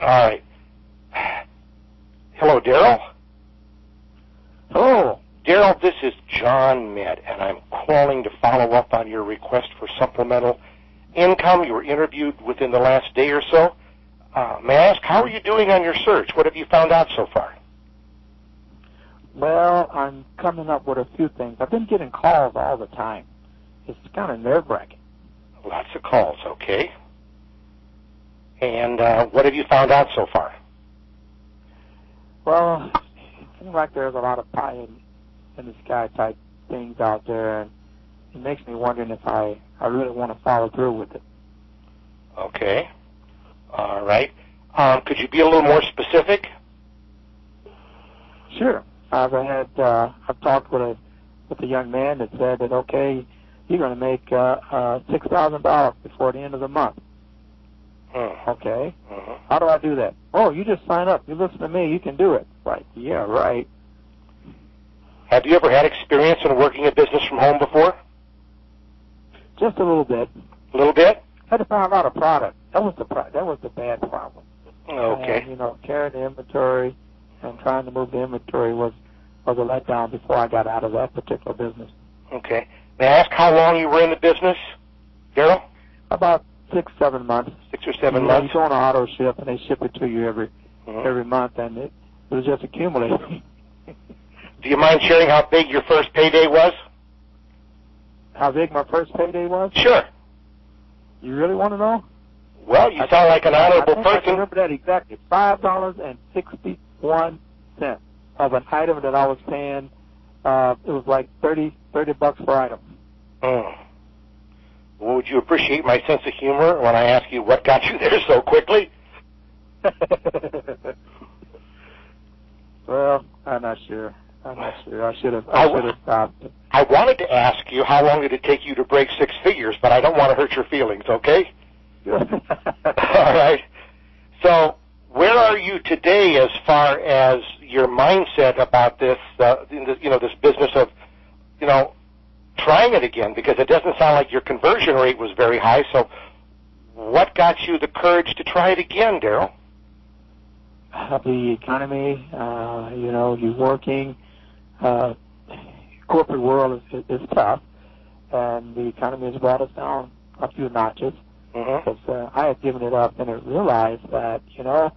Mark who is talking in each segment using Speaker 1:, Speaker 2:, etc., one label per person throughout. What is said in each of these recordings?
Speaker 1: All right. Hello, Daryl.
Speaker 2: Hello.
Speaker 1: Daryl, this is John Med, and I'm calling to follow up on your request for supplemental income. You were interviewed within the last day or so. May I ask, how are you doing on your search? What have you found out so far?
Speaker 2: Well, I'm coming up with a few things. I've been getting calls all the time. It's kind of nerve-wracking.
Speaker 1: Lots of calls, okay. And what have you found out so far?
Speaker 2: Well, it seems like there's a lot of pie in the sky type things out there, and it makes me wondering if I really want to follow through with it.
Speaker 1: Okay. All right. Could you be a little more specific?
Speaker 2: Sure. I've talked with a young man that said that, okay, you're going to make $6,000 before the end of the month. Okay. How do I do that? Oh, you just sign up. You listen to me. You can do it. Like, yeah, right.
Speaker 1: Have you ever had experience in working a business from home before?
Speaker 2: Just a little bit.
Speaker 1: A little bit?
Speaker 2: Had to find out a product. That was the bad problem.
Speaker 1: Okay.
Speaker 2: And, carrying the inventory and trying to move the inventory was a letdown before I got out of that particular business.
Speaker 1: Okay. May I ask how long you were in the business, Daryl?
Speaker 2: About 6-7 months.
Speaker 1: 6 or 7 months?
Speaker 2: You go on an auto ship, and they ship it to you every month, and it was just accumulating.
Speaker 1: Do you mind sharing how big your first payday was?
Speaker 2: How big my first payday was?
Speaker 1: Sure.
Speaker 2: You really want to know?
Speaker 1: Well, you sound like an honorable
Speaker 2: I
Speaker 1: person.
Speaker 2: I remember that exactly. $5.61 of an item that I was paying. It was like $30 per item.
Speaker 1: Well, would you appreciate my sense of humor when I ask you what got you there so quickly?
Speaker 2: Well, I'm not sure. I should have stopped.
Speaker 1: I wanted to ask you how long did it take you to break 6 figures, but I don't want to hurt your feelings, okay? All right. So where are you today as far as your mindset about this, this business of, trying it again? Because it doesn't sound like your conversion rate was very high. So what got you the courage to try it again, Daryl?
Speaker 2: The economy, you're working. Corporate world is tough, and the economy has brought us down a few notches. Because I had given it up and I realized that, you're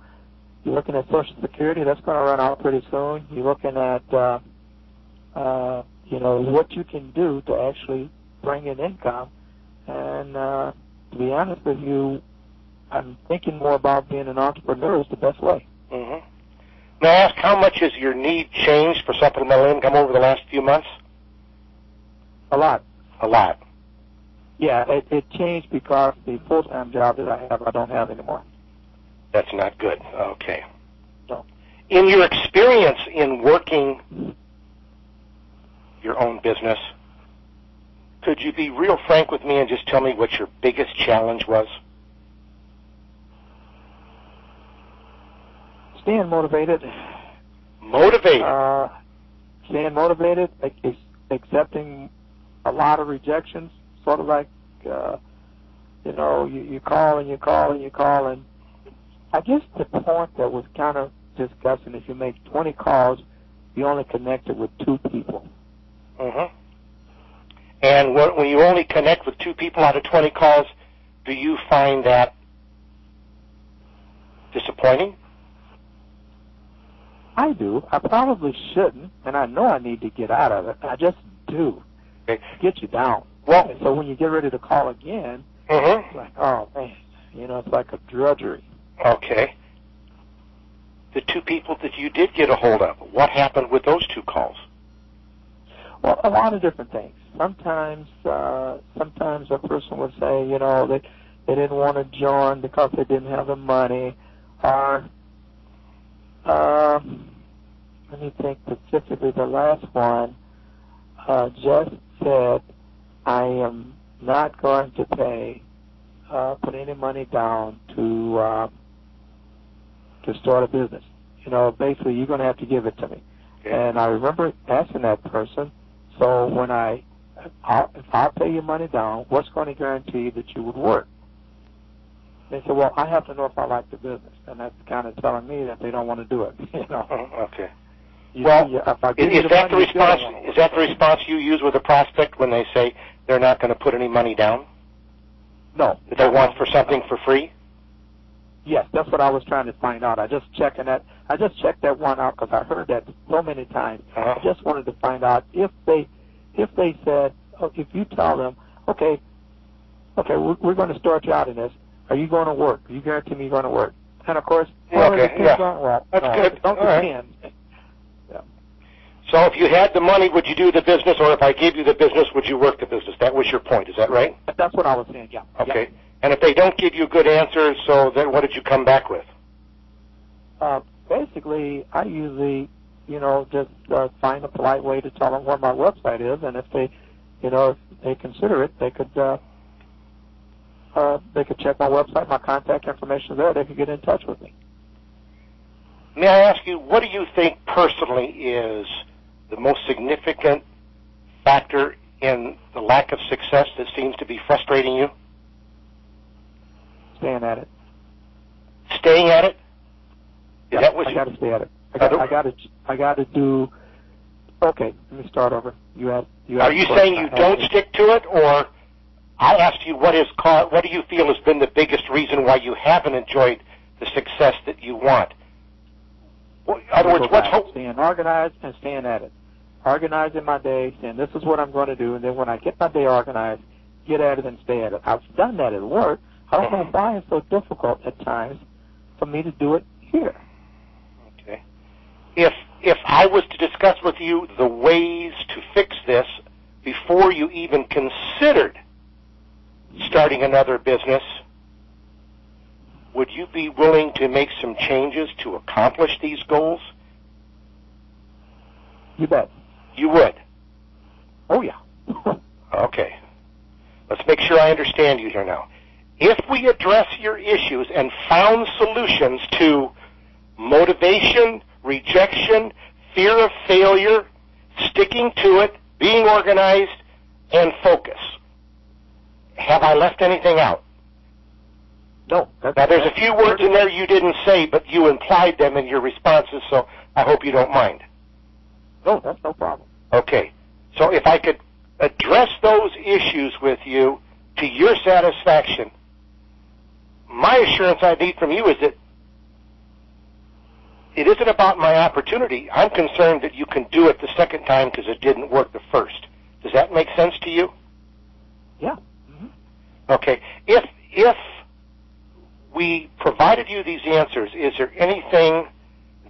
Speaker 2: looking at Social Security, that's going to run out pretty soon. You're looking at, what you can do to actually bring in income. And to be honest with you, I'm thinking more about being an entrepreneur is the best way.
Speaker 1: May I ask, how much has your need changed for supplemental income over the last few months?
Speaker 2: A lot.
Speaker 1: A lot.
Speaker 2: Yeah, it changed because the full-time job that I have, I don't have anymore.
Speaker 1: That's not good. Okay.
Speaker 2: No.
Speaker 1: In your experience in working your own business, could you be real frank with me and just tell me what your biggest challenge was?
Speaker 2: Staying motivated.
Speaker 1: Motivated?
Speaker 2: Staying motivated, accepting a lot of rejections. Sort of like, you call and you call and you call, and I guess the point that was kind of discussing, if you make 20 calls, you only connected with 2 people.
Speaker 1: And when you only connect with 2 people out of 20 calls, do you find that disappointing?
Speaker 2: I do. I probably shouldn't, and I know I need to get out of it. I just do.
Speaker 1: Okay.
Speaker 2: Get you down.
Speaker 1: Well,
Speaker 2: so when you get ready to call again, it's like, oh, man, it's like a drudgery.
Speaker 1: Okay. The 2 people that you did get a hold of, what happened with those 2 calls?
Speaker 2: Well, a lot of different things. Sometimes a person would say, they didn't want to join because they didn't have the money, or let me think specifically. The last one just said, I am not going to put any money down to start a business. Basically, you're going to have to give it to me. Okay. And I remember asking that person, so when if I'll pay you money down, what's going to guarantee that you would work? They say, well, I have to know if I like the business, and that's kind of telling me that they don't want to do it.
Speaker 1: Okay.
Speaker 2: Is
Speaker 1: that the response? Is that the response you use with a prospect when they say they're not going to put any money down?
Speaker 2: No.
Speaker 1: That they want for something for free?
Speaker 2: Yes, that's what I was trying to find out. I just checked that one out because I heard that so many times. I just wanted to find out if they said, if you tell them, okay, we're going to start you out in this. Are you going to work? You guarantee me you're going to work? And of course,
Speaker 1: well,
Speaker 2: that's
Speaker 1: good.
Speaker 2: Don't depend. Yeah.
Speaker 1: So if you had the money, would you do the business, or if I gave you the business, would you work the business? That was your point. Is that right?
Speaker 2: That's what I was saying. Yeah.
Speaker 1: Okay.
Speaker 2: Yeah.
Speaker 1: And if they don't give you good answers, so then what did you come back with?
Speaker 2: Basically, I usually, just find a polite way to tell them what my website is, and if they, if they consider it, they could check my website, my contact information there. They could get in touch with me.
Speaker 1: May I ask you, what do you think personally is the most significant factor in the lack of success that seems to be frustrating you?
Speaker 2: Staying at it.
Speaker 1: Staying at it?
Speaker 2: I got to stay at it. I got to do. Okay, let me start over. Are you
Speaker 1: saying you don't stick to it, or I asked you what do you feel has been the biggest reason why you haven't enjoyed the success that you want? In other words, what's hope?
Speaker 2: Staying organized and staying at it. Organizing my day, saying this is what I'm going to do, and then when I get my day organized, get at it and stay at it. I've done that at work. I don't know why it's so difficult at times for me to do it here.
Speaker 1: Okay. If I was to discuss with you the ways to fix this before you even considered starting another business, would you be willing to make some changes to accomplish these goals?
Speaker 2: You bet.
Speaker 1: You would?
Speaker 2: Oh, yeah.
Speaker 1: Okay. Let's make sure I understand you here now. If we address your issues and found solutions to motivation, rejection, fear of failure, sticking to it, being organized, and focus, have I left anything out?
Speaker 2: No.
Speaker 1: Now, there's a few words in there you didn't say, but you implied them in your responses, so I hope you don't mind.
Speaker 2: No, that's no problem.
Speaker 1: Okay. So if I could address those issues with you to your satisfaction, my assurance I need from you is that it isn't about my opportunity. I'm concerned that you can do it the second time because it didn't work the first. Does that make sense to you?
Speaker 2: Yeah. Mm-hmm.
Speaker 1: Okay. If we provided you these answers, is there anything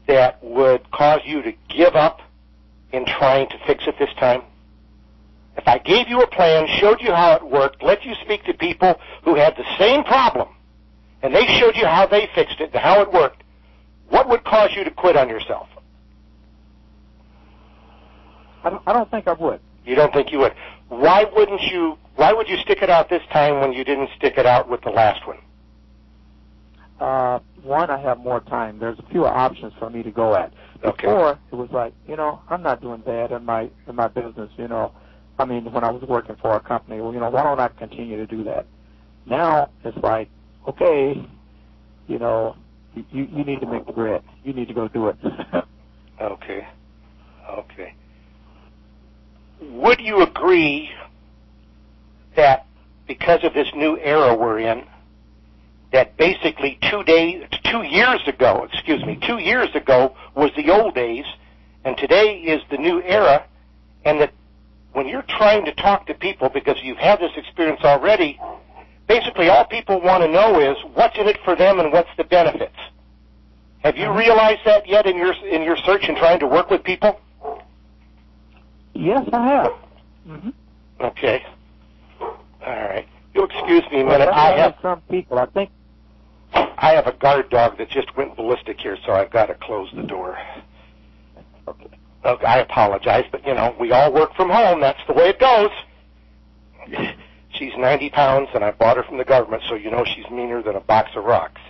Speaker 1: that would cause you to give up in trying to fix it this time? If I gave you a plan, showed you how it worked, let you speak to people who had the same problem, and they showed you how they fixed it and how it worked, what would cause you to quit on yourself?
Speaker 2: I don't think I would.
Speaker 1: You don't think you would? Why would you stick it out this time when you didn't stick it out with the last one?
Speaker 2: One, I have more time. There's a few options for me to go at. Before, it was like, I'm not doing bad in my business, I mean, when I was working for a company, why don't I continue to do that? Now, it's like, okay, you need to make the bread. You need to go do it.
Speaker 1: Okay. Would you agree that because of this new era we're in, that basically 2 years ago was the old days, and today is the new era, and that when you're trying to talk to people, because you've had this experience already, basically all people want to know is what's in it for them and what's the benefits. Have you realized that yet in your search and trying to work with people?
Speaker 2: Yes, I have. Mm-hmm.
Speaker 1: Okay. All right. You'll excuse me a minute. I have
Speaker 2: some people, I think.
Speaker 1: I have a guard dog that just went ballistic here, so I've got to close the door. Okay. I apologize, but, we all work from home. That's the way it goes. She's 90 pounds, and I bought her from the government, so she's meaner than a box of rocks.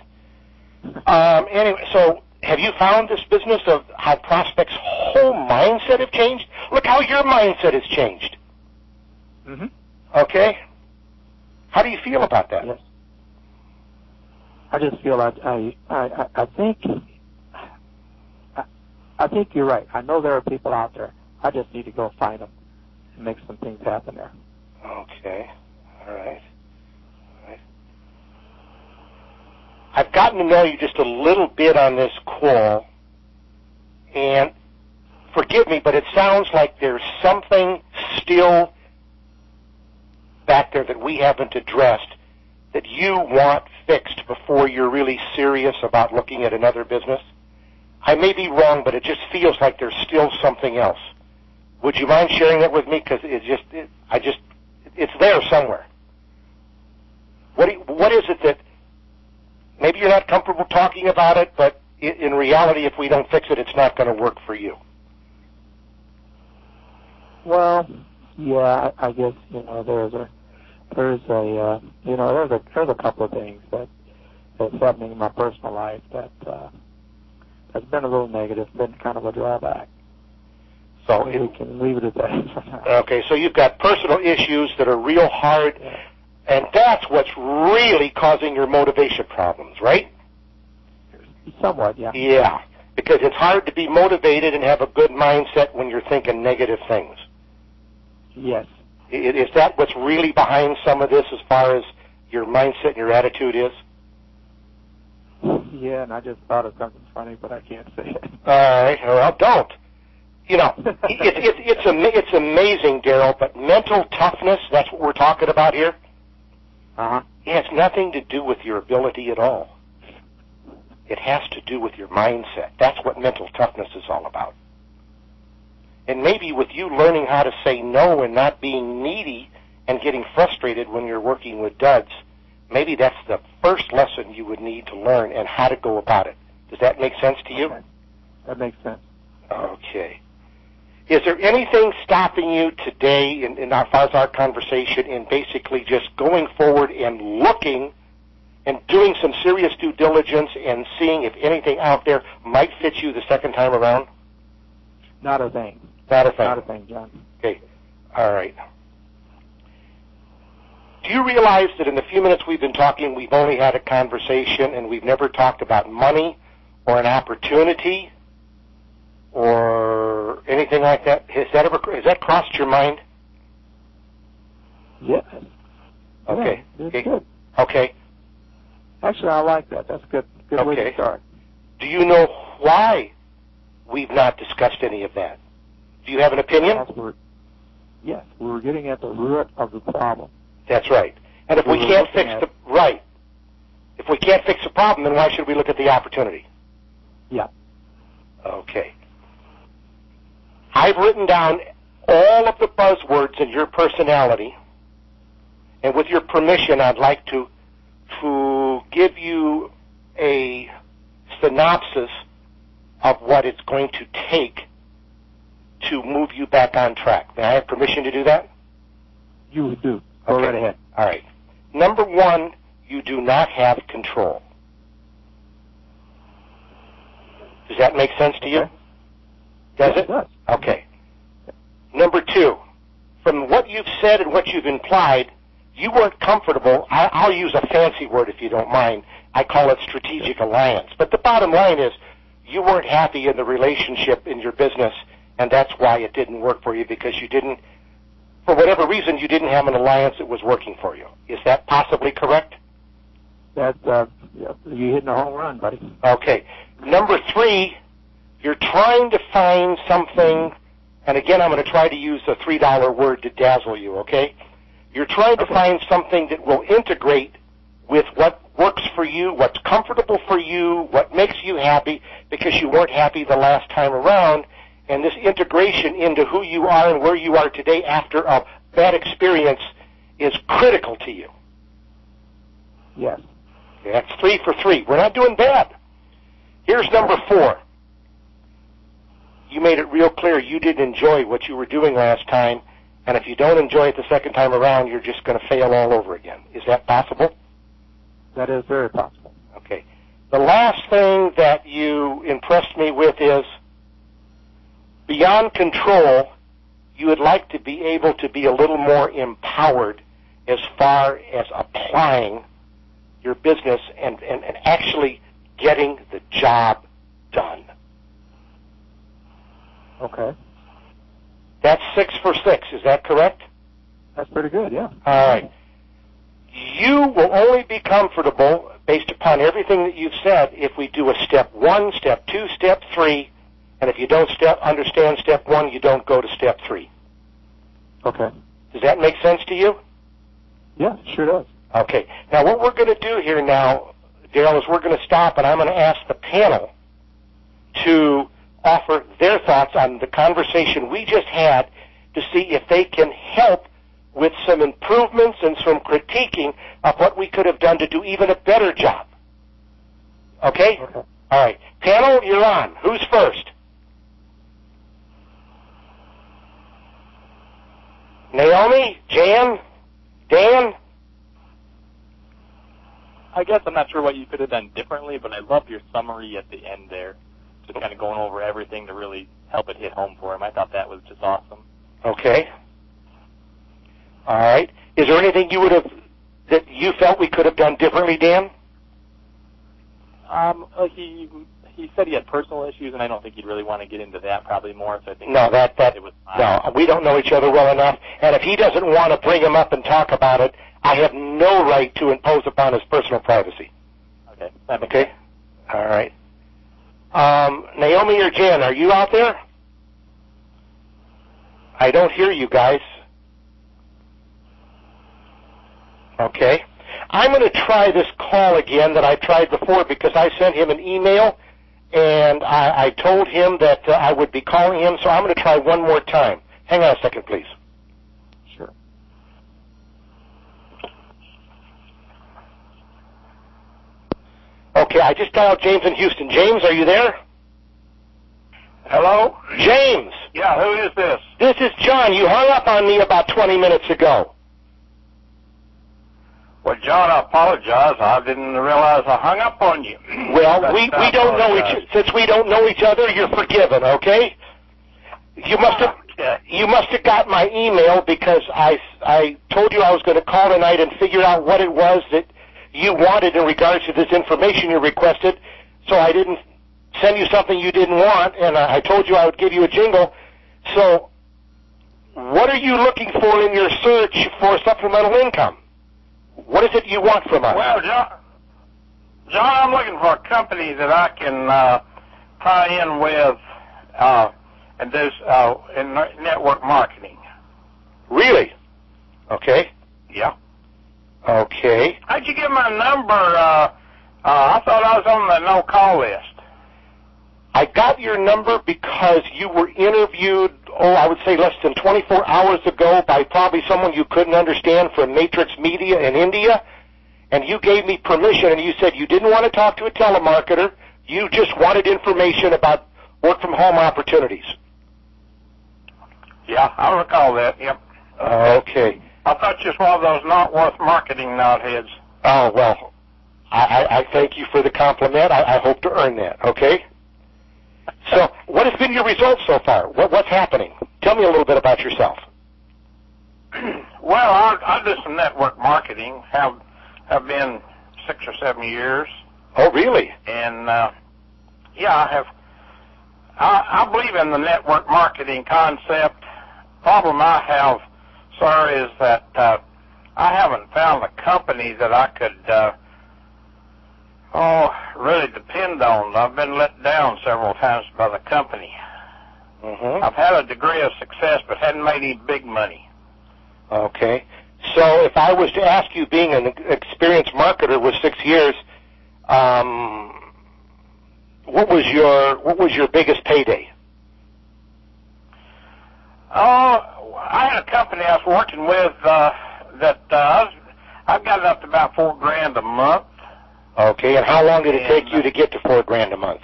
Speaker 1: Anyway, so have you found this business of how prospects' whole mindset have changed? Look how your mindset has changed.
Speaker 2: Mm-hmm.
Speaker 1: Okay? How do you feel about that?
Speaker 2: Yes. I just feel I think you're right. I know there are people out there. I just need to go find them and make some things happen there.
Speaker 1: Okay. All right. I've gotten to know you just a little bit on this call, and forgive me, but it sounds like there's something still back there that we haven't addressed that you want fixed before you're really serious about looking at another business. I may be wrong, but it just feels like there's still something else. Would you mind sharing that with me? Because it's there somewhere. What is it that maybe you're not comfortable talking about it, but in reality, if we don't fix it, it's not going to work for you?
Speaker 2: Well, yeah, I guess there's a couple of things that's happening in my personal life that has been a little negative, been kind of a drawback. So we can leave it at that for now.
Speaker 1: Okay, so you've got personal issues that are real hard,
Speaker 2: yeah.
Speaker 1: And that's what's really causing your motivation problems, right?
Speaker 2: Somewhat, yeah.
Speaker 1: Yeah, because it's hard to be motivated and have a good mindset when you're thinking negative things.
Speaker 2: Yes.
Speaker 1: Is that what's really behind some of this as far as your mindset and your attitude is?
Speaker 2: Yeah, and I just thought of something funny, but I can't say it.
Speaker 1: All right, well, don't. It's amazing, Daryl, but mental toughness, that's what we're talking about here.
Speaker 2: Uh-huh.
Speaker 1: It has nothing to do with your ability at all. It has to do with your mindset. That's what mental toughness is all about. And maybe with you learning how to say no and not being needy and getting frustrated when you're working with duds, maybe that's the first lesson you would need to learn and how to go about it. Does that make sense to you?
Speaker 2: Okay. That makes sense.
Speaker 1: Okay. Is there anything stopping you today in as far as our conversation in basically just going forward and looking and doing some serious due diligence and seeing if anything out there might fit you the second time around?
Speaker 2: Not a thing.
Speaker 1: Not a thing.
Speaker 2: Not a thing, John.
Speaker 1: Okay. All right. Do you realize that in the few minutes we've been talking, we've only had a conversation and we've never talked about money or an opportunity or anything like that? Has that crossed your mind?
Speaker 2: Yes.
Speaker 1: Okay.
Speaker 2: Yeah, it's good.
Speaker 1: Okay.
Speaker 2: Actually, I like that. That's good. Good way to start.
Speaker 1: Do you know why we've not discussed any of that? Do you have an opinion?
Speaker 2: Yes, we were getting at the root of the problem.
Speaker 1: That's right. And if we can't fix if we can't fix the problem, then why should we look at the opportunity?
Speaker 2: Yeah.
Speaker 1: Okay. I've written down all of the buzzwords in your personality, and with your permission, I'd like to give you a synopsis of what it's going to take to move you back on track. May I have permission to do that?
Speaker 2: You do. Go right ahead.
Speaker 1: All right. Number one, you do not have control. Does that make sense to you? Does it?
Speaker 2: It does.
Speaker 1: Okay. Number two, from what you've said and what you've implied, you weren't comfortable. I'll use a fancy word if you don't mind. I call it strategic alliance. But the bottom line is you weren't happy in the relationship in your business, and that's why it didn't work for you, because you didn't, for whatever reason, you didn't have an alliance that was working for you. Is that possibly correct?
Speaker 2: That's you're hitting a home run, buddy.
Speaker 1: Okay. Number three, you're trying to find something, and again, I'm going to try to use a $3 word to dazzle you, okay? You're trying to find something that will integrate with what works for you, what's comfortable for you, what makes you happy, because you weren't happy the last time around, and this integration into who you are and where you are today after a bad experience is critical to you.
Speaker 2: Yes.
Speaker 1: Okay, that's 3 for 3. We're not doing bad. Here's number 4. You made it real clear you didn't enjoy what you were doing last time, and if you don't enjoy it the second time around, you're just going to fail all over again. Is that possible?
Speaker 2: That is very possible.
Speaker 1: Okay. The last thing that you impressed me with is, beyond control, you would like to be able to be a little more empowered as far as applying your business and actually getting the job done.
Speaker 2: Okay.
Speaker 1: That's 6 for 6. Is that correct?
Speaker 2: That's pretty good, yeah.
Speaker 1: All right. You will only be comfortable, based upon everything that you've said, if we do a step 1, step 2, step 3, and if you don't understand step 1, you don't go to step 3.
Speaker 2: Okay.
Speaker 1: Does that make sense to you?
Speaker 2: Yeah, sure does.
Speaker 1: Okay. Now, what we're going to do here now, Daryl, is we're going to stop, and I'm going to ask the panel to offer their thoughts on the conversation we just had to see if they can help with some improvements and some critiquing of what we could have done to do even a better job. Okay?
Speaker 2: Okay.
Speaker 1: All right. Panel, you're on. Who's first? Naomi? Jan? Dan?
Speaker 3: I guess I'm not sure what you could have done differently, but I love your summary at the end there, just kind of going over everything to really help it hit home for him. I thought that was just awesome.
Speaker 1: Okay. All right. Is there anything that you felt we could have done differently, Dan?
Speaker 3: He said he had personal issues, and I don't think he'd really want to get into that probably more. So I think
Speaker 1: no,
Speaker 3: it was fine.
Speaker 1: No, we don't know each other well enough, and if he doesn't want to bring him up and talk about it, I have no right to impose upon his personal privacy.
Speaker 3: Okay.
Speaker 1: Okay. All right. Naomi or Jan, are you out there? I don't hear you guys. Okay. I'm going to try this call again that I tried before because I sent him an email and I told him that I would be calling him, so I'm going to try one more time. Hang on a second, please.
Speaker 2: Sure.
Speaker 1: Okay, I just dialed James in Houston. James, are you there?
Speaker 4: Hello?
Speaker 1: James!
Speaker 4: Yeah, who is this?
Speaker 1: This is John. You hung up on me about 20 minutes ago.
Speaker 4: Well, John, I apologize. I didn't realize I hung up on you.
Speaker 1: Well, we don't know since we don't know each other, you're forgiven, okay? You must have got my email because I told you I was going to call tonight and figure out what it was that you wanted in regards to this information you requested, so I didn't send you something you didn't want, and I told you I would give you a jingle. So what are you looking for in your search for supplemental income? What is it you want from us?
Speaker 4: Well, John, I'm looking for a company that I can tie in with and do in network marketing.
Speaker 1: Really? Okay.
Speaker 4: Yeah.
Speaker 1: Okay.
Speaker 4: How'd you get my number? I thought I was on the no-call list.
Speaker 1: I got your number because you were interviewed, I would say less than 24 hours ago by probably someone you couldn't understand from Matrix Media in India, and you gave me permission, and you said you didn't want to talk to a telemarketer, you just wanted information about work-from-home opportunities.
Speaker 4: Yeah, I recall that, yep.
Speaker 1: Okay.
Speaker 4: I thought just one of those not worth marketing knotheads.
Speaker 1: Oh, well, I thank you for the compliment. I hope to earn that, okay? So, what has been your results so far? What's happening? Tell me a little bit about yourself.
Speaker 4: Well, I do some network marketing. Have been 6 or 7 years.
Speaker 1: Oh, really?
Speaker 4: And yeah, I have. I believe in the network marketing concept. Problem I have, sir, is that I haven't found a company that I could really depend on. I've been let down several times by the company.
Speaker 1: Mm-hmm.
Speaker 4: I've had a degree of success, but hadn't made any big money.
Speaker 1: Okay. So if I was to ask you, being an experienced marketer with 6 years, what was your biggest payday?
Speaker 4: I had a company I was working with I've got it up to about $4,000 a month.
Speaker 1: Okay, and how long did it take you to get to $4,000 a month?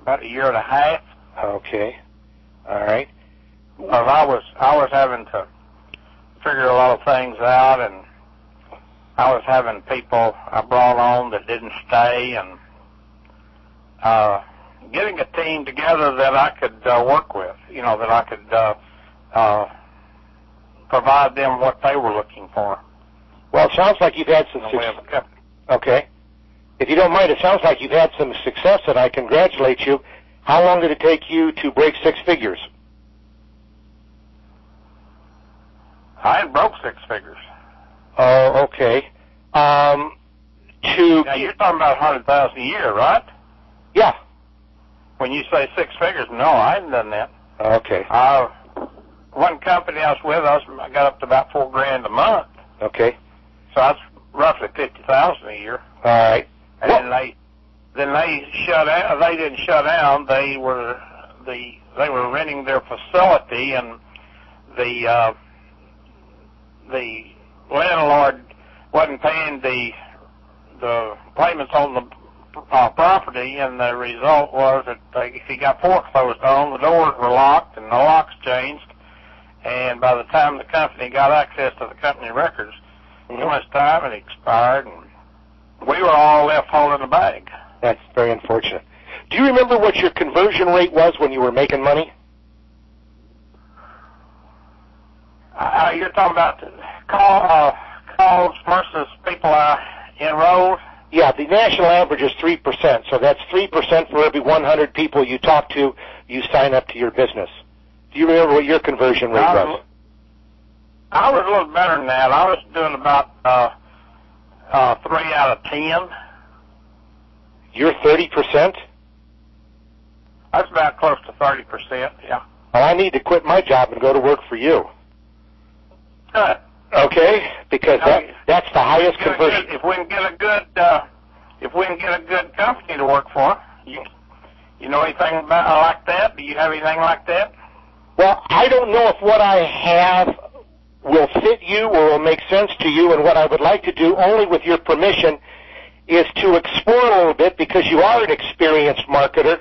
Speaker 4: About 1.5 years.
Speaker 1: Okay, all right.
Speaker 4: Well, I was having to figure a lot of things out, and I was having people I brought on that didn't stay, and getting a team together that I could work with, that I could provide them what they were looking for.
Speaker 1: Well, it sounds like you've had some success. Okay. If you don't mind, it sounds like you've had some success, and I congratulate you. How long did it take you to break six figures?
Speaker 4: I had broke six figures.
Speaker 1: Oh, okay.
Speaker 4: Now, you're talking about 100,000 a year, right?
Speaker 1: Yeah.
Speaker 4: When you say six figures, no, I haven't done that.
Speaker 1: Okay.
Speaker 4: One company I was with, I got up to about $4,000 a month.
Speaker 1: Okay.
Speaker 4: So that's roughly 50,000 a year.
Speaker 1: All right.
Speaker 4: And then they shut down. They didn't shut down. They were renting their facility, and the landlord wasn't paying the payments on the property, and the result was that if he got foreclosed on, the doors were locked and the locks changed, and by the time the company got access to the company records, too much time had expired, and we were all left holding the bag.
Speaker 1: That's very unfortunate. Do you remember what your conversion rate was when you were making money?
Speaker 4: You're talking about calls versus people enrolled?
Speaker 1: Yeah, the national average is 3%, so that's 3% for every 100 people you talk to, you sign up to your business. Do you remember what your conversion rate was?
Speaker 4: I was a little better than that. I was doing about 3 out of 10.
Speaker 1: You're 30%?
Speaker 4: That's about close to 30%, yeah.
Speaker 1: Well, I need to quit my job and go to work for you.
Speaker 4: Good.
Speaker 1: Okay, because that's the highest conversion.
Speaker 4: If we can get a good company to work for, you know anything about like that? Do you have anything like that?
Speaker 1: Well, I don't know if what I have will fit you or will make sense to you, and what I would like to do, only with your permission, is to explore a little bit, because you are an experienced marketer,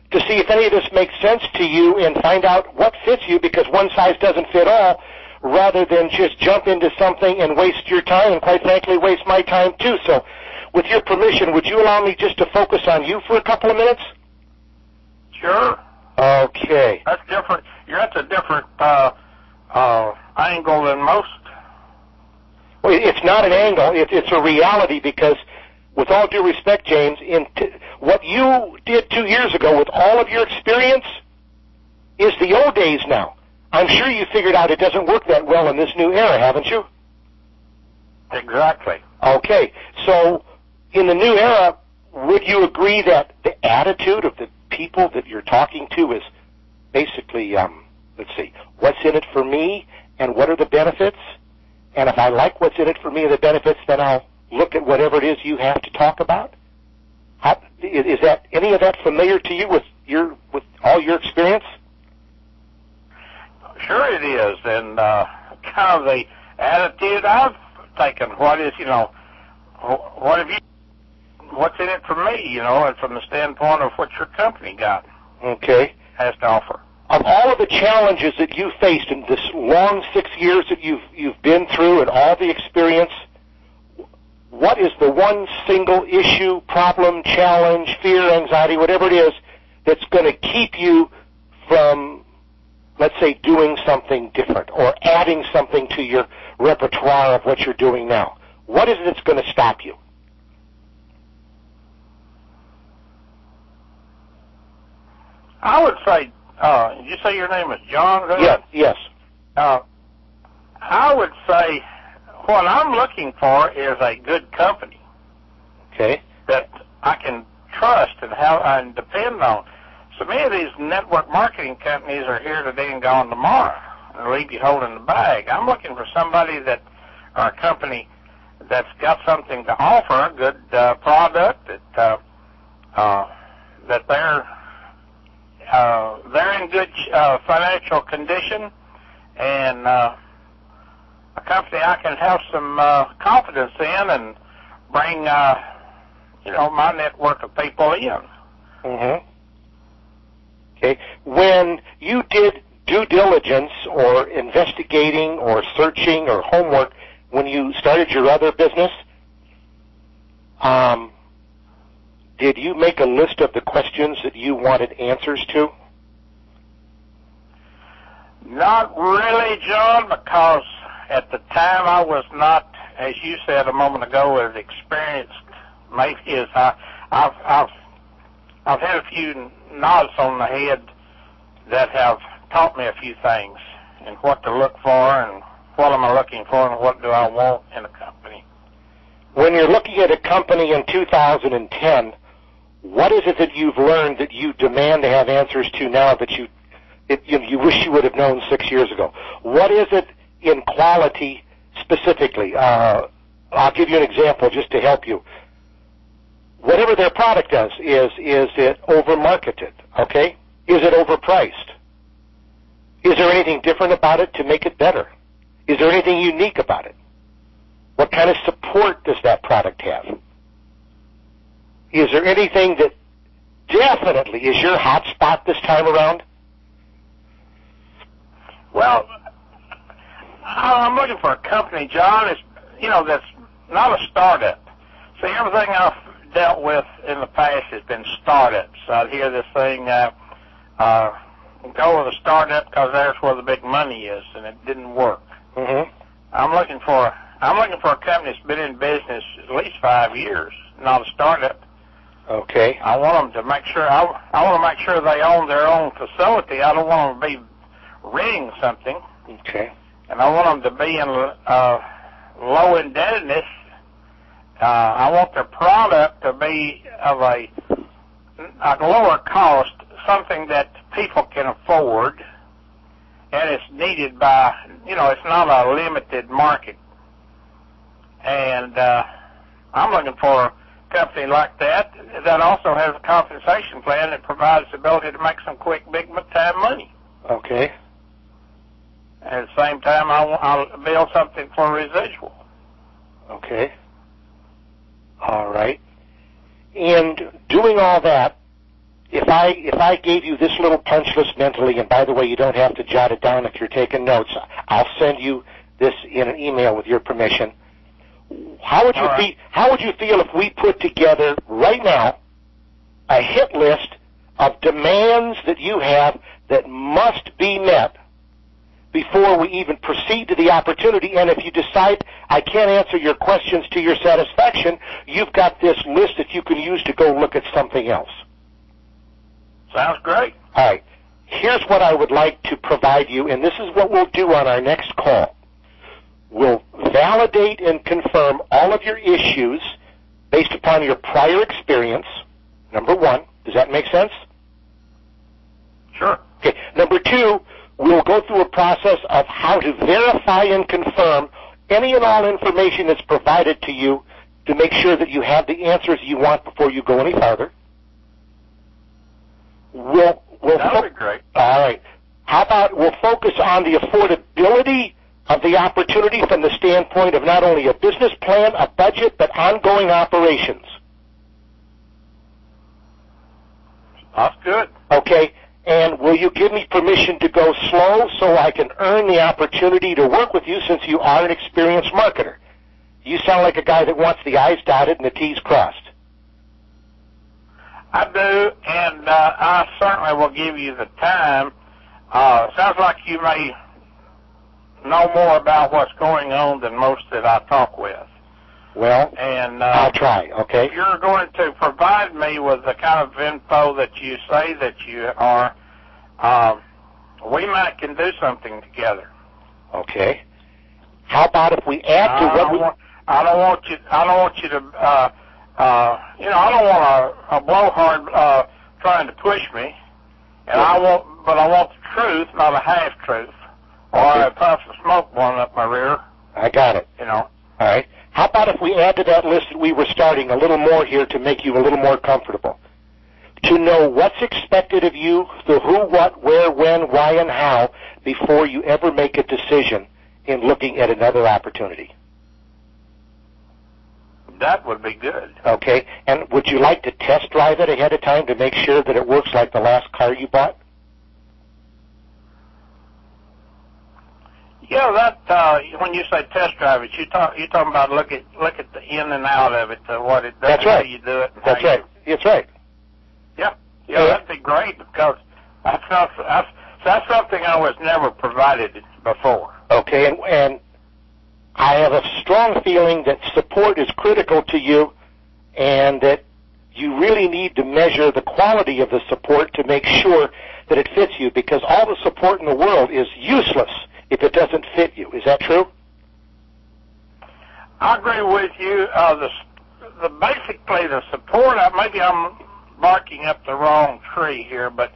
Speaker 1: to see if any of this makes sense to you and find out what fits you, because one size doesn't fit all, rather than just jump into something and waste your time, and quite frankly, waste my time too. So, with your permission, would you allow me just to focus on you for a couple of minutes?
Speaker 4: Sure.
Speaker 1: Okay.
Speaker 4: That's different. That's a different angle than most.
Speaker 1: Well, it's not an angle. It's a reality, because, with all due respect, James, what you did 2 years ago with all of your experience is the old days now. I'm sure you figured out it doesn't work that well in this new era, haven't you?
Speaker 4: Exactly.
Speaker 1: Okay. So, in the new era, would you agree that the attitude of the people that you're talking to is basically, let's see, what's in it for me and what are the benefits? And if I like what's in it for me and the benefits, then I'll look at whatever it is you have to talk about? Is that any of that familiar to you with all your experience?
Speaker 4: Sure it is, and kind of the attitude I've taken. What's in it for me, and from the standpoint of what your company got.
Speaker 1: Okay.
Speaker 4: Has to offer.
Speaker 1: Of all of the challenges that you faced in this long 6 years that you've been through and all the experience, what is the one single issue, problem, challenge, fear, anxiety, whatever it is, that's going to keep you from, let's say, doing something different or adding something to your repertoire of what you're doing now? What is it that's going to stop you?
Speaker 4: I would say, did you say your name is John?
Speaker 1: Yes.
Speaker 4: I would say what I'm looking for is a good company.
Speaker 1: Okay.
Speaker 4: That I can trust and depend on. So many of these network marketing companies are here today and gone tomorrow and leave you holding the bag. I'm looking for somebody or a company that's got something to offer, a good product that they're in good financial condition, and a company I can have some confidence in and bring my network of people in.
Speaker 1: Mm-hmm. Okay. When you did due diligence or investigating or searching or homework when you started your other business, did you make a list of the questions that you wanted answers to?
Speaker 4: Not really, John, because at the time I was not as you said a moment ago, as experienced maybe as I've had a few nods on the head that have taught me a few things and what to look for and what am I looking for and what do I want in a company.
Speaker 1: When you're looking at a company in 2010, what is it that you've learned that you demand to have answers to now that you wish you would have known 6 years ago? What is it in quality specifically? I'll give you an example just to help you. Whatever their product does, is it over-marketed, okay? Is it overpriced? Is there anything different about it to make it better? Is there anything unique about it? What kind of support does that product have? Is there anything that definitely is your hot spot this time around?
Speaker 4: Well, I'm looking for a company, John, that's not a startup. See, everything I've dealt with in the past has been startups. I'd hear this thing, go with a startup because that's where the big money is, and it didn't work.
Speaker 1: Mm-hmm.
Speaker 4: I'm looking for a company that's been in business at least 5 years, not a startup.
Speaker 1: Okay.
Speaker 4: I want them to make sure. I want to make sure they own their own facility. I don't want them to be renting something.
Speaker 1: Okay.
Speaker 4: And I want them to be in low indebtedness. I want their product to be of a lower cost, something that people can afford, and it's needed by, it's not a limited market. And I'm looking for a company like that also has a compensation plan that provides the ability to make some quick, big-time money.
Speaker 1: Okay.
Speaker 4: And at the same time, I'll build something for residual.
Speaker 1: Okay. All right. And doing all that, if I gave you this little punch list mentally, and by the way, you don't have to jot it down if you're taking notes, I'll send you this in an email with your permission. How would you feel if we put together right now a hit list of demands that you have that must be met before we even proceed to the opportunity? And if you decide I can't answer your questions to your satisfaction, you've got this list that you can use to go look at something else.
Speaker 4: Sounds great.
Speaker 1: All right. Here's what I would like to provide you, and this is what we'll do on our next call. We'll validate and confirm all of your issues based upon your prior experience, number one. Does that make sense?
Speaker 4: Sure.
Speaker 1: Okay. Number two, we'll go through a process of how to verify and confirm any and all information that's provided to you to make sure that you have the answers you want before you go any farther.
Speaker 4: That would be great.
Speaker 1: All right. How about we'll focus on the affordability of the opportunity from the standpoint of not only a business plan, a budget, but ongoing operations.
Speaker 4: That's good.
Speaker 1: Okay. And will you give me permission to go slow so I can earn the opportunity to work with you since you are an experienced marketer? You sound like a guy that wants the I's dotted and the T's crossed.
Speaker 4: I do, and I certainly will give you the time. Sounds like you may know more about what's going on than most that I talk with.
Speaker 1: Well,
Speaker 4: and
Speaker 1: I'll try, okay?
Speaker 4: If you're going to provide me with the kind of info that you say that you are, we might can do something together.
Speaker 1: Okay. How about if we add to what
Speaker 4: I don't want you to, I don't want a blowhard trying to push me, and I want the truth, not a half truth, or a puff of smoke blowing up my rear.
Speaker 1: I got it.
Speaker 4: All
Speaker 1: right. How about if we add to that list that we were starting a little more here to make you a little more comfortable? To know what's expected of you, the who, what, where, when, why, and how, before you ever make a decision in looking at another opportunity.
Speaker 4: That would be good.
Speaker 1: Okay. And would you like to test drive it ahead of time to make sure that it works like the last car you bought?
Speaker 4: Yeah, that when you say test drive it, you're talking about look at the in and out of it, what it does,
Speaker 1: That's right.
Speaker 4: how you do it.
Speaker 1: That's right. That's right.
Speaker 4: Yeah, that'd be great because that's something I was never provided before.
Speaker 1: Okay, and I have a strong feeling that support is critical to you and that you really need to measure the quality of the support to make sure that it fits you, because all the support in the world is useless if it doesn't fit you. Is that true?
Speaker 4: I agree with you. Basically the support, maybe I'm barking up the wrong tree here, but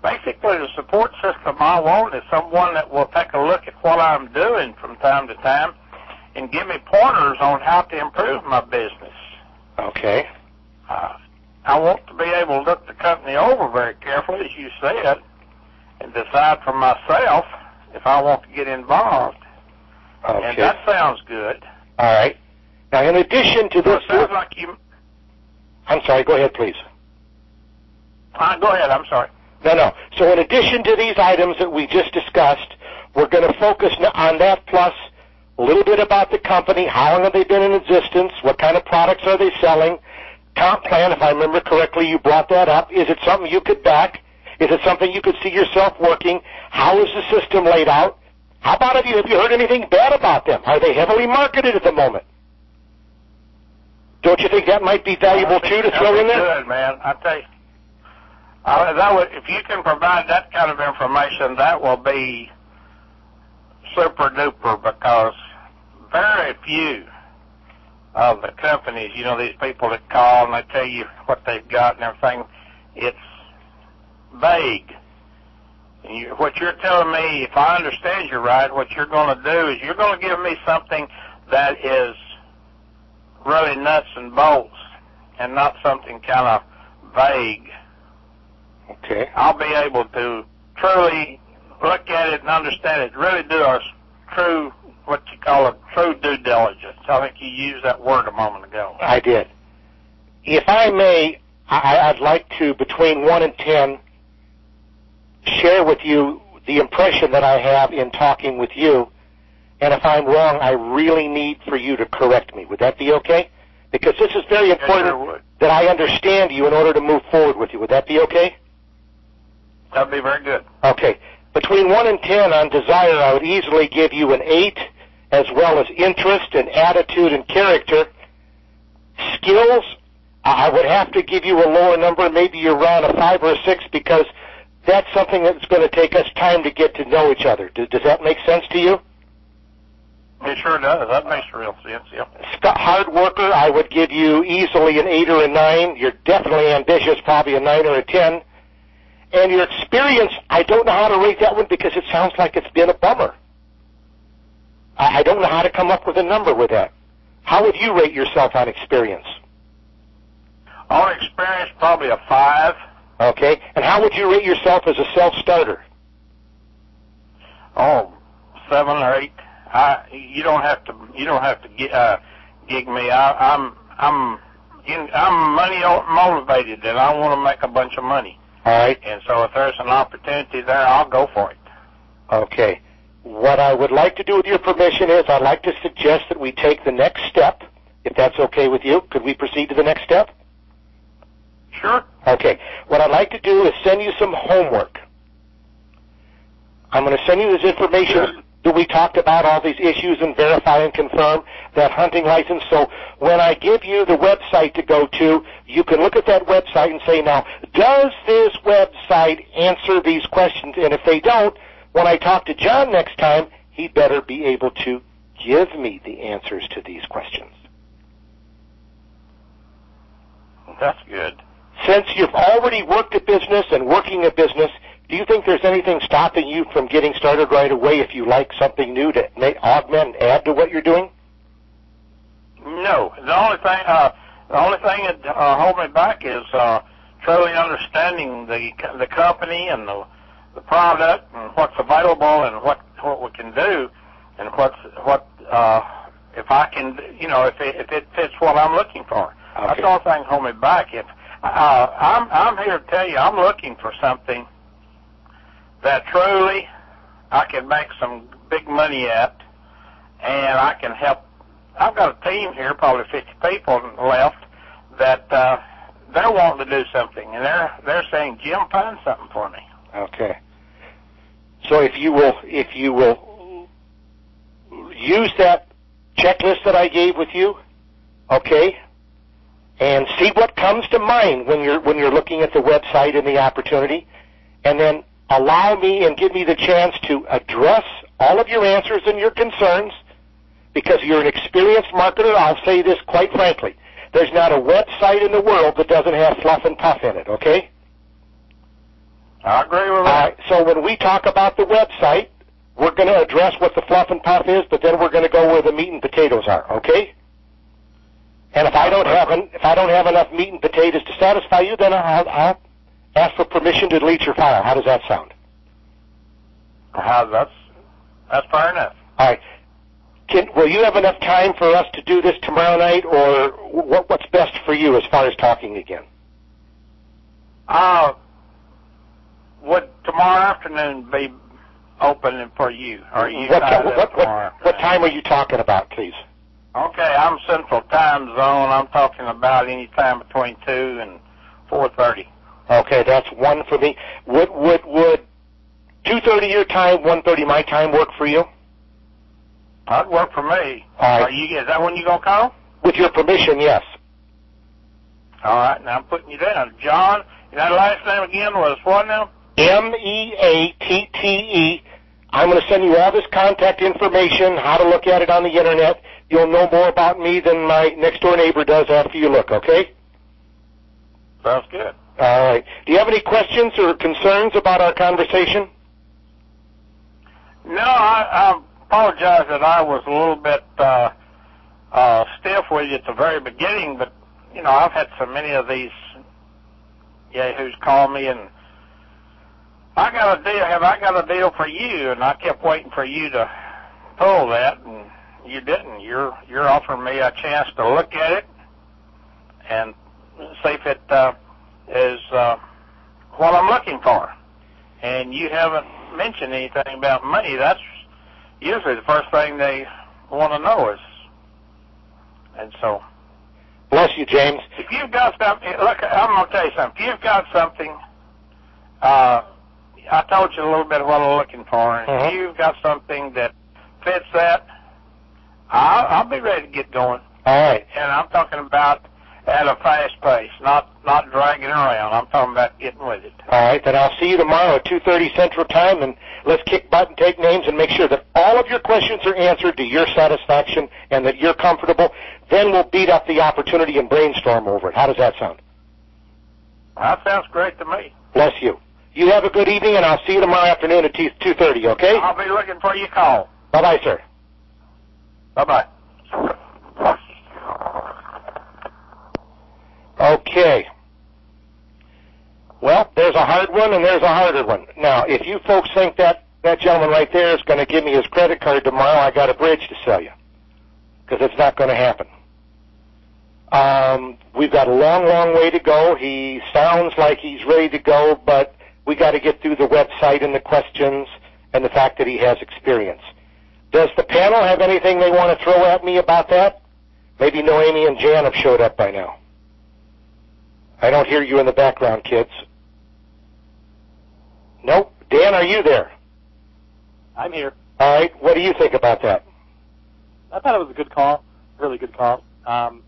Speaker 4: basically the support system I want is someone that will take a look at what I'm doing from time to time and give me pointers on how to improve my business.
Speaker 1: Okay.
Speaker 4: I want to be able to look the company over very carefully, as you said, and decide for myself if I want to get involved.
Speaker 1: Okay.
Speaker 4: And that sounds good.
Speaker 1: All right. Now, in addition to this...
Speaker 4: It sounds like you...
Speaker 1: I'm sorry, go ahead, please.
Speaker 4: Go ahead, I'm sorry.
Speaker 1: No. So in addition to these items that we just discussed, we're going to focus on that, plus a little bit about the company, how long have they been in existence, what kind of products are they selling, comp plan, if I remember correctly, you brought that up. Is it something you could back? Is it something you could see yourself working? How is the system laid out? How about have you heard anything bad about them? Are they heavily marketed at the moment? Don't you think that might be valuable, too, to throw in there?
Speaker 4: Good, man. I tell you. If you can provide that kind of information, that will be super duper, because very few of the companies, these people that call and they tell you what they've got and everything, it's vague. And what you're telling me, if I understand you right, what you're going to do is you're going to give me something that is really nuts and bolts and not something kind of vague.
Speaker 1: Okay.
Speaker 4: I'll be able to truly look at it and understand it, really do a true, what you call a true due diligence. I think you used that word a moment ago.
Speaker 1: I did. If I may, I'd like to, between 1 and 10, share with you the impression that I have in talking with you, and if I'm wrong, I really need for you to correct me. Would that be okay? Because this is very important that I understand you in order to move forward with you. Would that be okay?
Speaker 4: That'd be very good.
Speaker 1: Okay. Between 1 and 10 on desire, I would easily give you an 8, as well as interest and attitude and character. Skills, I would have to give you a lower number. Maybe you're around a 5 or a 6, because that's something that's going to take us time to get to know each other. Does that make sense to you?
Speaker 4: It sure does. That makes real sense, yeah.
Speaker 1: Hard worker, I would give you easily an 8 or a 9. You're definitely ambitious, probably a 9 or a 10. And your experience, I don't know how to rate that one because it sounds like it's been a bummer. I don't know how to come up with a number with that. How would you rate yourself on experience?
Speaker 4: On experience, probably a 5.
Speaker 1: Okay. And how would you rate yourself as a self-starter?
Speaker 4: Oh, 7 or 8. You don't have to gig me. I'm money motivated, and I want to make a bunch of money.
Speaker 1: All right.
Speaker 4: And so if there's an opportunity there, I'll go for it.
Speaker 1: Okay. What I would like to do with your permission is I'd like to suggest that we take the next step, if that's okay with you. Could we proceed to the next step?
Speaker 4: Sure.
Speaker 1: Okay. What I'd like to do is send you some homework. I'm going to send you this information that we talked about, all these issues, and verify and confirm that hunting license. So when I give you the website to go to, you can look at that website and say, now, does this website answer these questions? And if they don't, when I talk to John next time, he better be able to give me the answers to these questions.
Speaker 4: That's good.
Speaker 1: Since you've already worked a business and working a business, do you think there's anything stopping you from getting started right away if you like something new to augment and add to what you're doing?
Speaker 4: No. The only thing that holds me back is truly understanding the company and the product and what's available and what we can do and if I can, if it fits what I'm looking for. Okay. That's the only thing holding me back. If I'm here to tell you, I'm looking for something that truly I can make some big money at, and I can help. I've got a team here, probably 50 people left, that they're wanting to do something, and they're saying, Jim, find something for me.
Speaker 1: Okay. So if you will use that checklist that I gave with you, okay, and see what comes to mind when you're looking at the website and the opportunity, and then allow me and give me the chance to address all of your answers and your concerns, because you're an experienced marketer. I'll say this quite frankly. There's not a website in the world that doesn't have fluff and puff in it, okay?
Speaker 4: I agree with that.
Speaker 1: So when we talk about the website, we're going to address what the fluff and puff is, but then we're going to go where the meat and potatoes are, okay? And if I don't have enough meat and potatoes to satisfy you, then I'll ask for permission to delete your file. How does that sound?
Speaker 4: That's fair enough.
Speaker 1: All right. Will you have enough time for us to do this tomorrow night, or what's best for you as far as talking again?
Speaker 4: Would tomorrow afternoon be open for you? Or you
Speaker 1: what time are you talking about, please?
Speaker 4: Okay, I'm Central Time Zone. I'm talking about any time between 2 and 4:30.
Speaker 1: Okay, that's 1 for me. Would 2:30 your time, 1:30 my time work for you?
Speaker 4: That'd work for me.
Speaker 1: All right.
Speaker 4: Is that when you gonna call?
Speaker 1: With your permission, yes.
Speaker 4: All right, now I'm putting you down. John, that last name again was what now?
Speaker 1: Meatte. I'm going to send you all this contact information, how to look at it on the Internet. You'll know more about me than my next-door neighbor does after you look, okay?
Speaker 4: Sounds good.
Speaker 1: All right. Do you have any questions or concerns about our conversation?
Speaker 4: No, I apologize that I was a little bit stiff with you at the very beginning, but, you know, I've had so many of these yahoos call me, and I got a deal for you, and I kept waiting for you to pull that, and you didn't. You're offering me a chance to look at it and see if it is what I'm looking for. And you haven't mentioned anything about money. That's usually the first thing they want to know is. And so.
Speaker 1: Bless you, James.
Speaker 4: If you've got something, look, I'm going to tell you something. If you've got something, I told you a little bit of what I'm looking for. And if you've got something that fits that, I'll be ready to get going.
Speaker 1: All right.
Speaker 4: And I'm talking about at a fast pace, not dragging around. I'm talking about getting with it.
Speaker 1: All right, then I'll see you tomorrow at 2:30 Central Time, and let's kick butt and take names and make sure that all of your questions are answered to your satisfaction and that you're comfortable. Then we'll beat up the opportunity and brainstorm over it. How does that sound?
Speaker 4: That sounds great to me.
Speaker 1: Bless you. You have a good evening, and I'll see you tomorrow afternoon at 2:30, okay?
Speaker 4: I'll be looking for your call.
Speaker 1: Bye-bye, sir.
Speaker 4: Bye-bye.
Speaker 1: Okay. Well, there's a hard one and there's a harder one. Now, if you folks think that gentleman right there is going to give me his credit card tomorrow, I got a bridge to sell you, because it's not going to happen. We've got a long, long way to go. He sounds like he's ready to go, but we got to get through the website and the questions and the fact that he has experience. Does the panel have anything they want to throw at me about that? Maybe Noemi and Jan have showed up by now. I don't hear you in the background, kids. Nope. Dan, are you there?
Speaker 3: I'm here.
Speaker 1: All right. What do you think about that?
Speaker 3: I thought it was a good call, really good call. The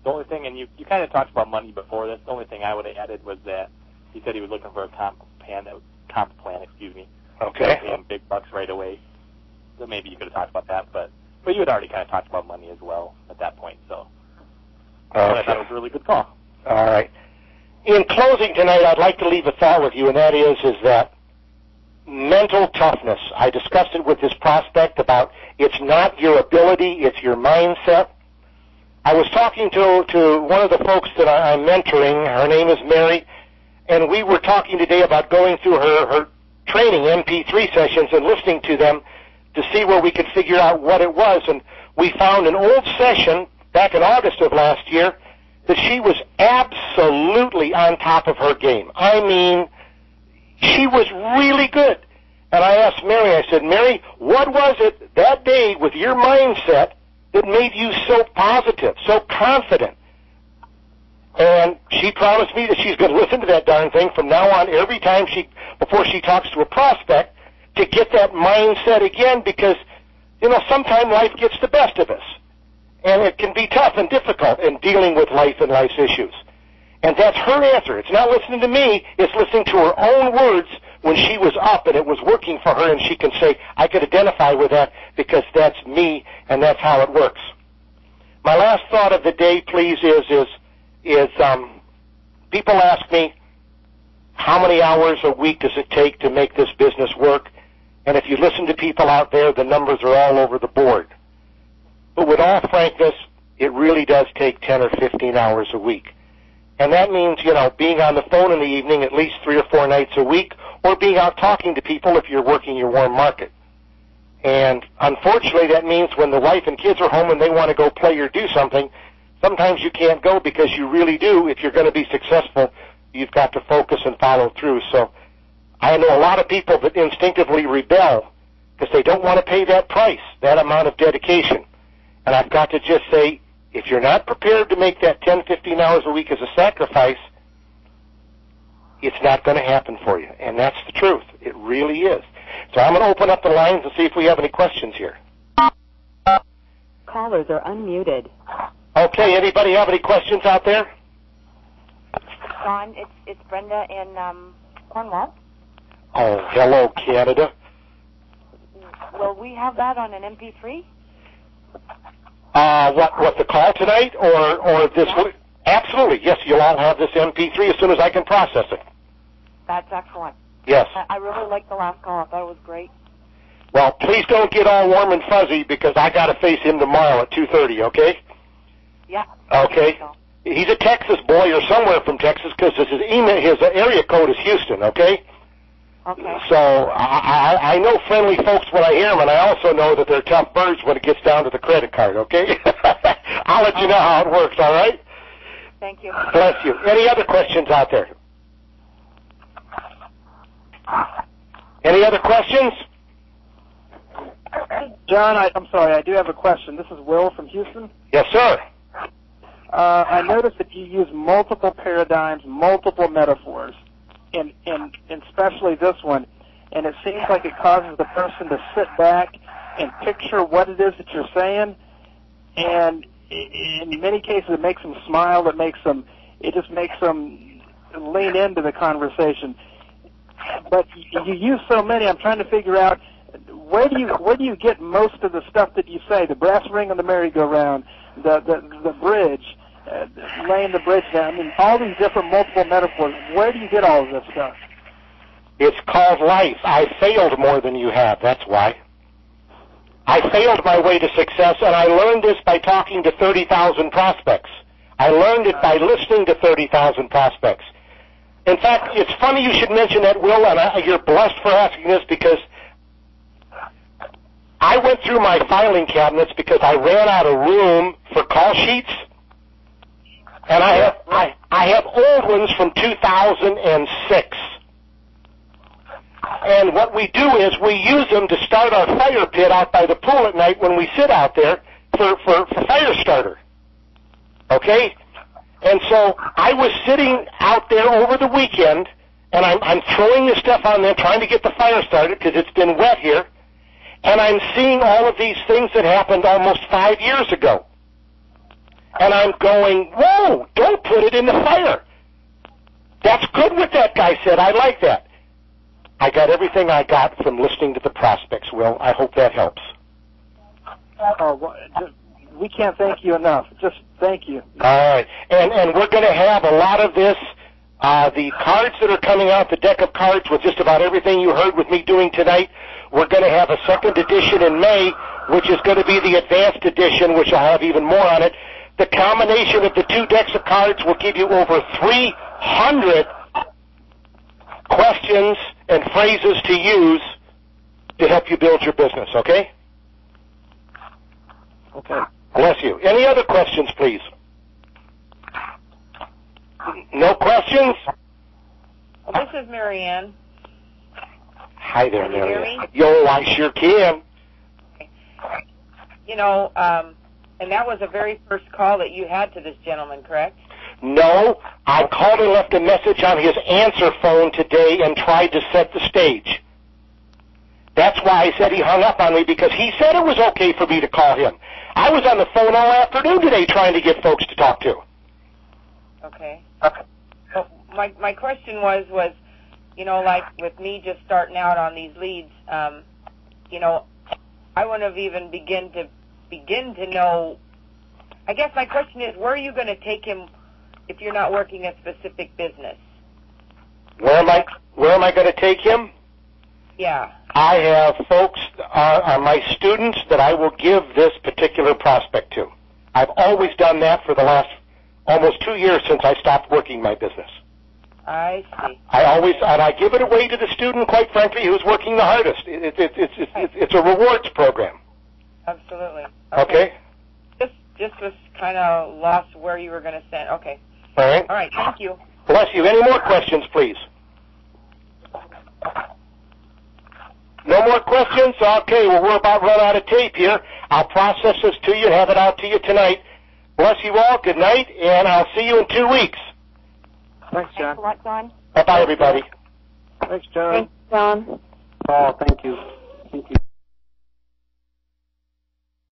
Speaker 3: only thing, and you kind of talked about money before this, the only thing I would have added was that he said he was looking for a comp plan,
Speaker 1: Okay.
Speaker 3: Paying big bucks right away. So maybe you could have talked about that, but you had already kind of talked about money as well at that point, so I thought it was a really good call.
Speaker 1: All right. In closing tonight, I'd like to leave a thought with you, and that is that mental toughness. I discussed it with this prospect about it's not your ability, it's your mindset. I was talking to one of the folks that I'm mentoring. Her name is Mary, and we were talking today about going through her training MP3 sessions and listening to them to see where we could figure out what it was. And we found an old session back in August of last year that she was absolutely on top of her game. I mean, she was really good. And I asked Mary, I said, Mary, what was it that day with your mindset that made you so positive, so confident? And she promised me that she's going to listen to that darn thing from now on every time before she talks to a prospect, to get that mindset again, because, sometimes life gets the best of us. And it can be tough and difficult in dealing with life and life's issues. And that's her answer. It's not listening to me. It's listening to her own words when she was up and it was working for her, and she can say, I could identify with that because that's me and that's how it works. My last thought of the day, please, is people ask me, how many hours a week does it take to make this business work? And if you listen to people out there, the numbers are all over the board. But with all frankness, it really does take 10 or 15 hours a week. And that means, being on the phone in the evening at least 3 or 4 nights a week, or being out talking to people if you're working your warm market. And unfortunately, that means when the wife and kids are home and they want to go play or do something, sometimes you can't go because you really do. If you're going to be successful, you've got to focus and follow through. So I know a lot of people that instinctively rebel because they don't want to pay that price, that amount of dedication. And I've got to just say, if you're not prepared to make that 10, 15 hours a week as a sacrifice, it's not going to happen for you. And that's the truth. It really is. So I'm going to open up the lines and see if we have any questions here.
Speaker 5: Callers are unmuted.
Speaker 1: Okay, anybody have any questions out there?
Speaker 5: Don, it's Brenda in Cornwall.
Speaker 1: Oh, hello, Canada.
Speaker 5: Will we have that on an MP3?
Speaker 1: What, the call tonight or this?
Speaker 5: Yeah.
Speaker 1: Absolutely, yes, you'll all have this MP3 as soon as I can process it.
Speaker 5: That's excellent.
Speaker 1: Yes.
Speaker 5: I really liked the last call. I thought it was great.
Speaker 1: Well, please don't get all warm and fuzzy because I got to face him tomorrow at 2:30, okay?
Speaker 5: Yeah.
Speaker 1: Okay. He's a Texas boy or somewhere from Texas because his area code is Houston, okay?
Speaker 5: Okay.
Speaker 1: So I know friendly folks when I hear them, and I also know that they're tough birds when it gets down to the credit card, okay? I'll let you know how it works, all right?
Speaker 5: Thank you.
Speaker 1: Bless you. Any other questions out there? Any other questions?
Speaker 6: John, I'm sorry, I do have a question. This is Will from Houston.
Speaker 1: Yes, sir.
Speaker 6: I noticed that you use multiple paradigms, multiple metaphors, and especially this one, and it seems like it causes the person to sit back and picture what it is that you're saying, and in many cases it makes them smile, it just makes them lean into the conversation. But you use so many, I'm trying to figure out, where do you get most of the stuff that you say? The brass ring on the merry-go-round, the bridge, laying the bridge down. I mean, all these different multiple metaphors. Where do you get all of this stuff?
Speaker 1: It's called life. I failed more than you have. That's why. I failed my way to success, and I learned this by talking to 30,000 prospects. I learned it by listening to 30,000 prospects. In fact, it's funny you should mention that, Will, and you're blessed for asking this because I went through my filing cabinets because I ran out of room for call sheets, and I have old ones from 2006. And what we do is we use them to start our fire pit out by the pool at night when we sit out there for fire starter. Okay? And so I was sitting out there over the weekend, and I'm throwing this stuff on there, trying to get the fire started because it's been wet here, and I'm seeing all of these things that happened almost 5 years ago. And I'm going, whoa, don't put it in the fire. That's good what that guy said. I like that. I got everything I got from listening to the prospects, Will. I hope that helps.
Speaker 6: We can't thank you enough. Just thank you.
Speaker 1: All right. And we're going to have a lot of this. The cards that are coming out, the deck of cards with just about everything you heard with me doing tonight, we're going to have a second edition in May, which is going to be the advanced edition, which will have even more on it. The combination of the two decks of cards will give you over 300 questions and phrases to use to help you build your business, okay?
Speaker 6: Okay.
Speaker 1: Bless you. Any other questions, please? No questions?
Speaker 7: This is Marianne.
Speaker 1: Hi there,
Speaker 7: Can you hear
Speaker 1: Marianne.
Speaker 7: me?
Speaker 1: Yo, I sure can.
Speaker 7: You know, and that was the very first call that you had to this gentleman, correct?
Speaker 1: No, I called and left a message on his answer phone today and tried to set the stage. That's why I said he hung up on me, because he said it was okay for me to call him. I was on the phone all afternoon today trying to get folks to talk to.
Speaker 7: Okay. So my question was, you know, like with me just starting out on these leads, you know, I wouldn't have even begin to know. I guess my question is, where are you going to take him if you're not working a specific business?
Speaker 1: Where am I going to take him?
Speaker 7: Yeah.
Speaker 1: I have folks are my students that I will give this particular prospect to. I've always done that for the last almost 2 years since I stopped working my business.
Speaker 7: I see.
Speaker 1: I give it away to the student, quite frankly, who's working the hardest. It's a rewards program.
Speaker 7: Absolutely.
Speaker 1: Okay.
Speaker 7: Just was kind of lost where you were going to send. Okay.
Speaker 1: All right.
Speaker 7: All right. Thank you.
Speaker 1: Bless you. Any more questions, please? No more questions? Okay, well, we're about run out of tape here. I'll process this to you and have it out to you tonight. Bless you all. Good night, and I'll see you in 2 weeks.
Speaker 6: Thanks, John.
Speaker 5: Thanks a lot, John.
Speaker 1: Bye-bye, everybody.
Speaker 6: Thanks, John.
Speaker 5: Thanks, John.
Speaker 6: Paul, thank you.